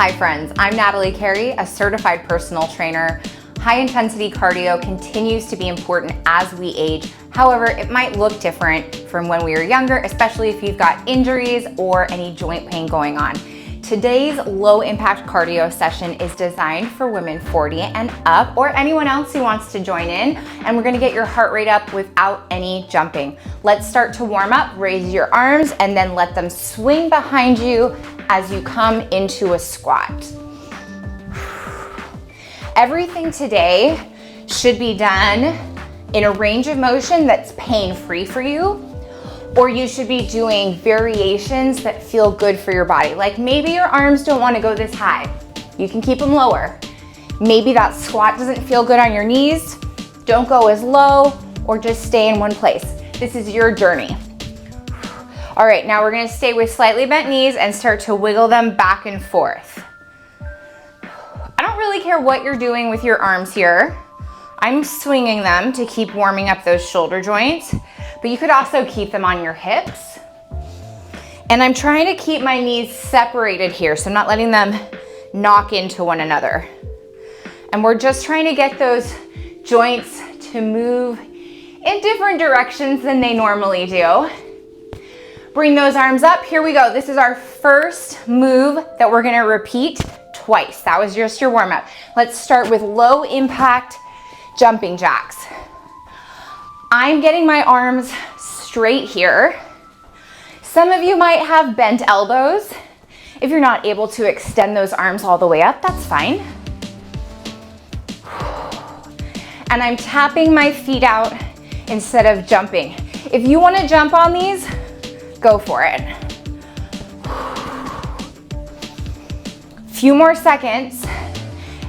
Hi friends, I'm Natalie Carey, a certified personal trainer. High intensity cardio continues to be important as we age. However, it might look different from when we were younger, especially if you've got injuries or any joint pain going on. Today's low impact cardio session is designed for women 40 and up, or anyone else who wants to join in, and we're gonna get your heart rate up without any jumping. Let's start to warm up, raise your arms, and then let them swing behind you as you come into a squat. Everything today should be done in a range of motion that's pain-free for you, or you should be doing variations that feel good for your body. Like maybe your arms don't want to go this high. You can keep them lower. Maybe that squat doesn't feel good on your knees. Don't go as low, or just stay in one place. This is your journey. All right, now we're gonna stay with slightly bent knees and start to wiggle them back and forth. I don't really care what you're doing with your arms here. I'm swinging them to keep warming up those shoulder joints, but you could also keep them on your hips. And I'm trying to keep my knees separated here, so I'm not letting them knock into one another. And we're just trying to get those joints to move in different directions than they normally do. Bring those arms up. Here we go. This is our first move that we're gonna repeat twice. That was just your warm up. Let's start with low impact jumping jacks. I'm getting my arms straight here. Some of you might have bent elbows. If you're not able to extend those arms all the way up, that's fine. And I'm tapping my feet out instead of jumping. If you want to jump on these, go for it. Few more seconds,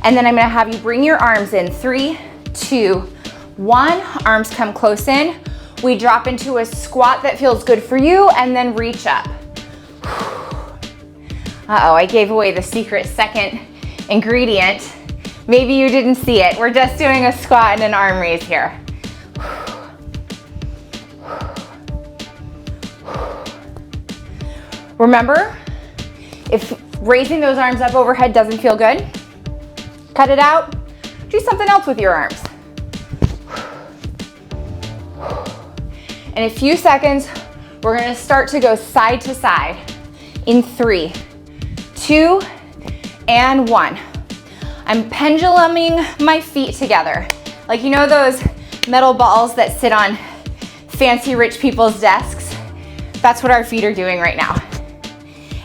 and then I'm gonna have you bring your arms in. 3, 2, 1. Arms come close in. We drop into a squat that feels good for you, and then reach up. Uh-oh, I gave away the secret second ingredient. Maybe you didn't see it. We're just doing a squat and an arm raise here. Remember, if raising those arms up overhead doesn't feel good, cut it out, do something else with your arms. In a few seconds, we're gonna start to go side to side in 3, 2, and 1. I'm penduluming my feet together. Like, you know those metal balls that sit on fancy rich people's desks? That's what our feet are doing right now.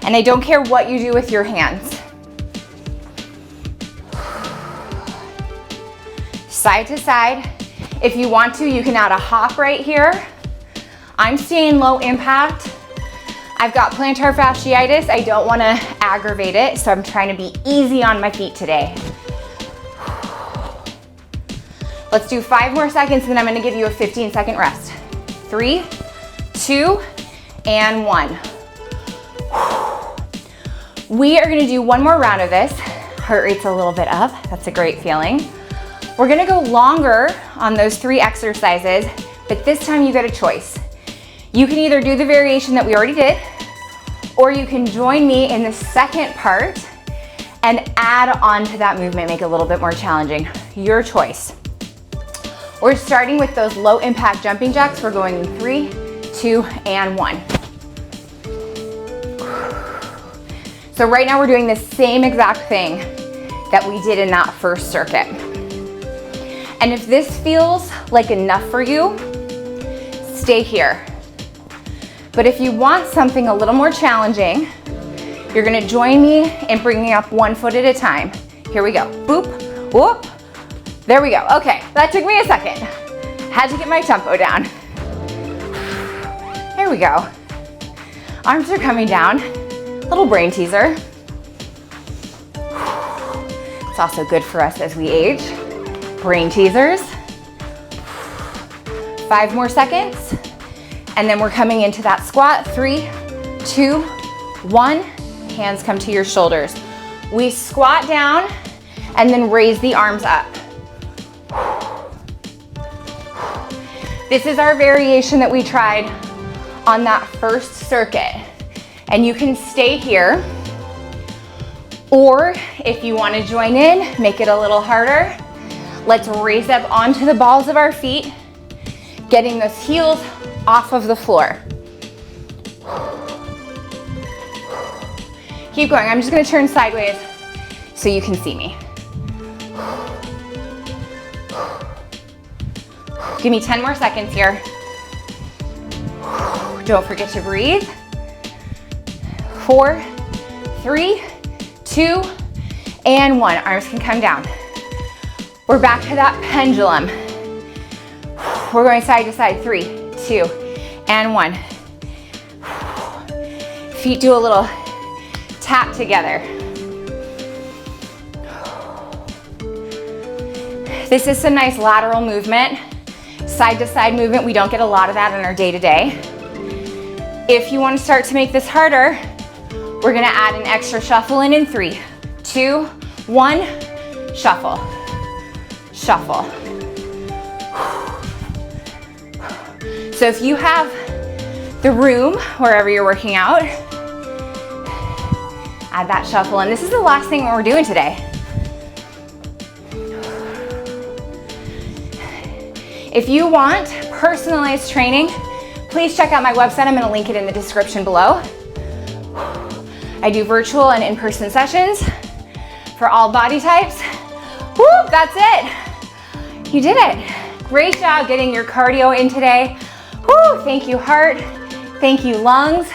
And I don't care what you do with your hands. Side to side. If you want to, you can add a hop right here. I'm staying low impact. I've got plantar fasciitis. I don't want to aggravate it, so I'm trying to be easy on my feet today. Let's do 5 more seconds, and then I'm going to give you a 15-second rest. 3, 2, and 1. We are gonna do one more round of this. Heart rate's a little bit up. That's a great feeling. We're gonna go longer on those 3 exercises, but this time you get a choice. You can either do the variation that we already did, or you can join me in the second part and add on to that movement, make it a little bit more challenging. Your choice. We're starting with those low impact jumping jacks. We're going in 3, 2, and 1. So right now we're doing the same exact thing that we did in that first circuit. And if this feels like enough for you, stay here. But if you want something a little more challenging, you're gonna join me in bringing up 1 foot at a time. Here we go. Boop, whoop. There we go. Okay, that took me a second. Had to get my tempo down. Here we go. Arms are coming down. Little brain teaser. It's also good for us as we age. Brain teasers. 5 more seconds. And then we're coming into that squat. 3, 2, 1. Hands come to your shoulders. We squat down and then raise the arms up. This is our variation that we tried on that first circuit. And you can stay here Or if you want to join in, make it a little harder. Let's raise up onto the balls of our feet, getting those heels off of the floor. Keep going. I'm just going to turn sideways so you can see me. Give me 10 more seconds here. Don't forget to breathe. 4, 3, 2, and 1. Arms can come down. We're back to that pendulum. We're going side to side. 3, 2, and 1. Feet do a little tap together. This is some nice lateral movement, side to side movement. We don't get a lot of that in our day to day. If you want to start to make this harder, we're gonna add an extra shuffle in 3, 2, 1, shuffle, shuffle. So if you have the room wherever you're working out, add that shuffle in. This is the last thing we're doing today. If you want personalized training, please check out my website. I'm gonna link it in the description below. I do virtual and in-person sessions for all body types. Woo, that's it. You did it. Great job getting your cardio in today. Woo, thank you, heart. Thank you, lungs.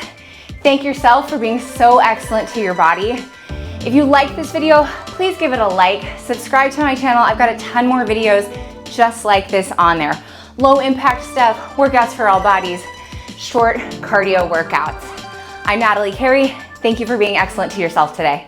Thank yourself for being so excellent to your body. If you like this video, please give it a like. Subscribe to my channel. I've got a ton more videos just like this on there. Low impact stuff, workouts for all bodies, short cardio workouts. I'm Natalie Carey. Thank you for being excellent to yourself today.